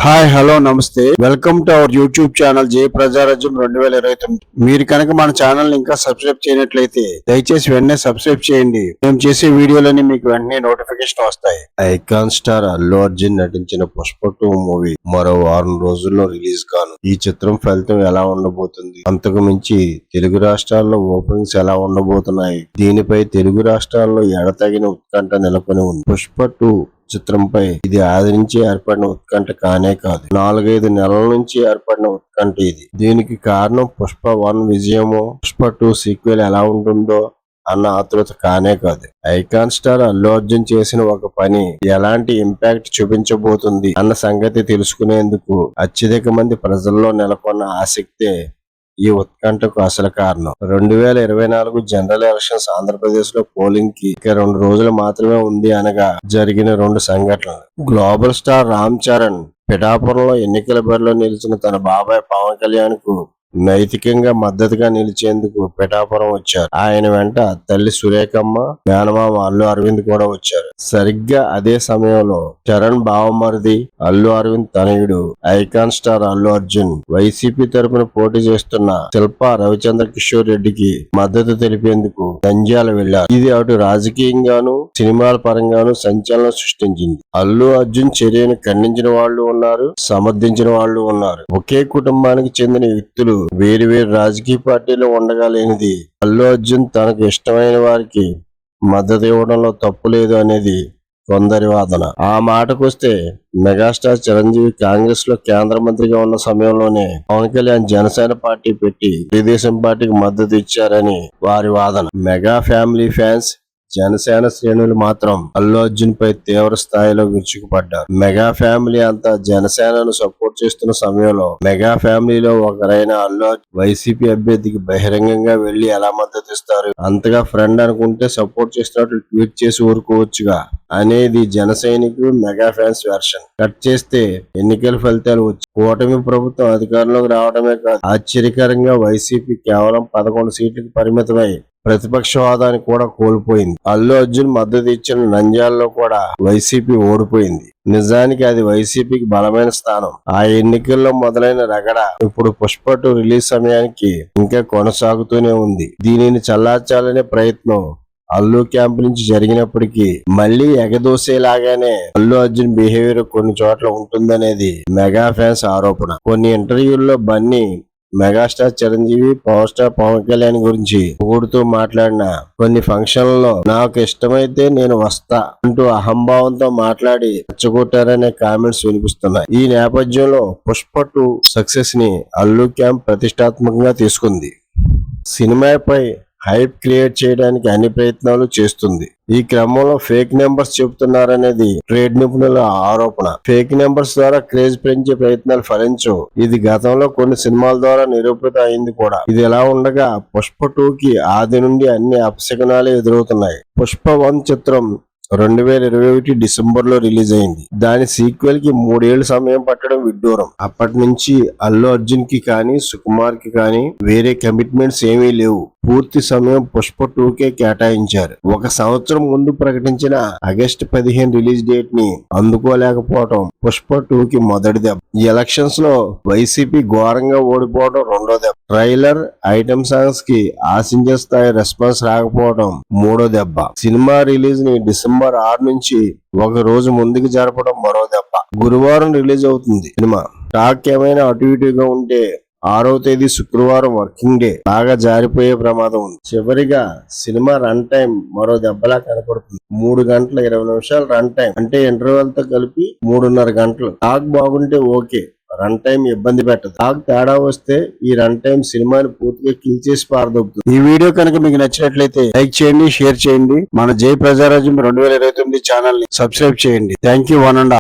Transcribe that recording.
Hi hello నమస్తే welcome to our YouTube channel జై ప్రజారాజ్యం 2029. మీరు కనుక మన ఛానల్ ఇంకా సబ్స్క్రైబ్ చేయనట్లయితే దయచేసి వెంటనే సబ్స్క్రైబ్ చేయండి. మేము చేసే వీడియోలని మీకు వెంటనే నోటిఫికేషన్ వస్తాయి. ఐకాన్ స్టార్ అల్లు అర్జున్ నటించిన పుష్ప 2 మూవీ మరో వారం రోజుల్లో రిలీజ్ కాను. ఈ చిత్రం ఫలితం ఎలా ఉండబోతుంది, అంతకు మించి తెలుగు రాష్ట్రాల్లో ఓపెనింగ్స్ ఎలా ఉండబోతున్నాయి, దీనిపై తెలుగు రాష్ట్రాల్లో ఎడతగిన ఉత్కంఠ నెలకొని ఉంది. పుష్ప 2 చిత్రంపై ఇది ఆదరించి ఏర్పడిన ఉత్కంఠ కానే కాదు, 4-5 నెలల నుంచి ఏర్పడిన ఉత్కంఠ ఇది. దీనికి కారణం పుష్ప 1 విజయమో పుష్ప 2 సీక్వెల్ ఎలా ఉంటుందో అన్న ఆతృత కానే కాదు. ఐకాన్ స్టార్ అల్లు అర్జున్ చేసిన ఒక పని ఎలాంటి ఇంపాక్ట్ చూపించబోతుంది అన్న సంగతి తెలుసుకునేందుకు అత్యధిక మంది ప్రజల్లో నెలకొన్న ఆసక్తే ఈ ఉత్కంఠకు అసలు కారణం. 2024 జనరల్ ఎలక్షన్స్ ఆంధ్రప్రదేశ్ లో పోలింగ్ కి ఇక 2 రోజులు మాత్రమే ఉంది అనగా జరిగిన 2 సంఘటనలు. గ్లోబల్ స్టార్ రామ్ చరణ్ పిఠాపురంలో ఎన్నికల బరిలో నిలిచిన తన బాబాయ్ పవన్ కళ్యాణ్ కు నైతికంగా మద్దతుగా నిలిచేందుకు పిఠాపురం వచ్చారు. ఆయన వెంట తల్లి సురేఖమ్మ, మేనమామ అల్లు అరవింద్ కూడా వచ్చారు. సరిగ్గా అదే సమయంలో చరణ్ బావమరిది అల్లు అరవింద్ తనయుడు icon star Allu Arjun YCP తరపున పోటీ చేస్తున్న శిల్పా రవిచంద్ర కిషోర్ రెడ్డికి మద్దతు తెలిపేందుకు నంద్యాల వెళ్లారు. ఇది అటు రాజకీయంగాను సినిమాల పరంగాను సంచలనం సృష్టించింది. అల్లు అర్జున్ చర్యను ఖండించిన వాళ్ళు ఉన్నారు, సమర్థించిన వాళ్ళు ఉన్నారు. ఒకే కుటుంబానికి చెందిన వ్యక్తులు వేరు వేరు రాజకీయ పార్టీలో ఉండగలేనిది అల్లు అర్జున్ తనకు ఇష్టమైన వారికి మద్దతు ఇవ్వడంలో తప్పు లేదు అనేది కొందరి వాదన. ఆ మాటకొస్తే మెగాస్టార్ చిరంజీవి కాంగ్రెస్ లో కేంద్ర మంత్రిగా ఉన్న సమయంలోనే పవన్ కళ్యాణ్ జనసేన పార్టీ పెట్టి తెలుగుదేశం పార్టీకి మద్దతు ఇచ్చారని వారి వాదన. మెగా ఫ్యామిలీ ఫ్యాన్స్ జనసేన శ్రేణులు మాత్రం అల్లు అర్జున్ పై తీవ్ర స్థాయిలో విరుచుకుపడ్డారు. మెగా ఫ్యామిలీ అంతా జనసేనను సపోర్ట్ చేస్తున్న సమయంలో మెగా ఫ్యామిలీలో ఒకరైన అల్లు అర్జున్ వైసీపీ అభ్యర్థికి బహిరంగంగా వెళ్లి ఎలా మద్దతు ఇస్తారు, అంతగా ఫ్రెండ్ అనుకుంటే సపోర్ట్ చేస్తున్నట్లు ట్వీట్ చేసి ఊరుకోవచ్చుగా అనేది జన సైనికులు మెగా ఫ్యాన్స్ వెర్షన్. కట్ చేస్తే ఎన్నికల ఫలితాలు వచ్చి కూటమి ప్రభుత్వం అధికారంలోకి రావడమే కాదు, ఆశ్చర్యకరంగా వైసీపీ కేవలం 11 సీట్లకు పరిమితమై ప్రతిపక్ష హోదాని కూడా కోల్పోయింది. అల్లు అర్జున్ మద్దతు ఇచ్చిన నంద్యాలలో కూడా వైసీపీ ఓడిపోయింది. నిజానికి అది వైసీపీకి బలమైన స్థానం. ఆ ఎన్నికల్లో మొదలైన రగడ ఇప్పుడు పుష్ప 2 రిలీజ్ సమయానికి ఇంకా కొనసాగుతూనే ఉంది. దీనిని చల్లార్చాలనే ప్రయత్నం అల్లు క్యాంప్ నుంచి జరిగినప్పటికీ మళ్లీ ఎగదోసేలాగానే అల్లు అర్జున్ బిహేవియర్ కొన్ని చోట్ల ఉంటుందనేది మెగా ఫ్యాన్స్ ఆరోపణ. కొన్ని ఇంటర్వ్యూల్లో Bunny megastar Chiranjeevi, power star Pawan Kalyan గురించి పొగుడుతూ మాట్లాడిన కొన్ని ఫంక్షన్లలో నాకు ఇష్టమైతే నేను వస్తా అంటూ అహంభావంతో మాట్లాడి రెచ్చగొట్టారనే కామెంట్స్ వినిపిస్తున్నాయి. ఈ నేపథ్యంలో పుష్ప 2 సక్సెస్ ని అల్లు క్యాంప్ ప్రతిష్టాత్మకంగా తీసుకుంది. సినిమాపై హైప్ క్రియేట్ చేయడానికి అన్ని ప్రయత్నాలు చేస్తుంది. ఈ క్రమంలో ఫేక్ నెంబర్స్ చెబుతున్నారనేది ట్రేడ్ నిపుణుల ఆరోపణ. ఫేక్ నెంబర్స్ ద్వారా క్రేజ్ పెంచే ప్రయత్నాలు ఫలించవు. ఇది గతంలో కొన్ని సినిమాల ద్వారా నిరూపిత అయింది కూడా. ఇది ఎలా ఉండగా పుష్ప 2 కి ఆది నుండి అన్ని అపశకునాలే ఎదురవుతున్నాయి. పుష్ప 1 చిత్రం 2021 డిసెంబర్ లో రిలీజ్ అయింది. దాని సీక్వెల్ కి 3 ఏళ్ల సమయం పట్టడం విడ్డూరం. అప్పటి నుంచి అల్లు అర్జున్ కి కానీ సుకుమార్ కి కానీ వేరే కమిట్మెంట్స్ ఏమీ లేవు. పూర్తి సమయం పుష్ప 2 కే కేటాయించారు. 1 సంవత్సరం ముందు ప్రకటించిన ఆగస్టు 15 రిలీజ్ డేట్ ని అందుకోలేకపోవడం పుష్ప 2 కి మొదటి దెబ్బ. ఈ ఎలక్షన్స్ లో వైసీపీ ఘోరంగా ఓడిపోవడం రెండో దెబ్బ. ట్రైలర్, ఐటమ్ సాంగ్స్ కి ఆశించే స్థాయి రెస్పాన్స్ రాకపోవడం మూడో దెబ్బ. సినిమా రిలీజ్ ని డిసెంబర్ 6 నుంచి 1 రోజు ముందుకు జరపడం మరో దెబ్బ. గురువారం రిలీజ్ అవుతుంది సినిమా. టాక్ ఏమైనా అటు ఇటుగా ఉంటే 6వ తేదీ శుక్రవారం వర్కింగ్ డే బాగా జారిపోయే ప్రమాదం ఉంది. చివరిగా సినిమా రన్ టైం మరో దెబ్బలా కనపడుతుంది. 3 గంటల 20 నిమిషాలు రన్ టైం అంటే ఇంటర్వెల్ తో కలిపి 3.5 గంటలు. టాక్ బాగుంటే ఓకే, రన్ టైం ఇబ్బంది పెట్టదు. టాక్ తేడా వస్తే ఈ రన్ టైం సినిమాని పూర్తిగా కిల్ చేసి పారదొబ్బుతుంది. ఈ వీడియో కనుక మీకు నచ్చినట్లయితే లైక్ చేయండి, షేర్ చేయండి. మన జై ప్రజారాజ్యం 2029 ఛానల్ ని సబ్స్క్రైబ్ చేయండి. Thank you one and all.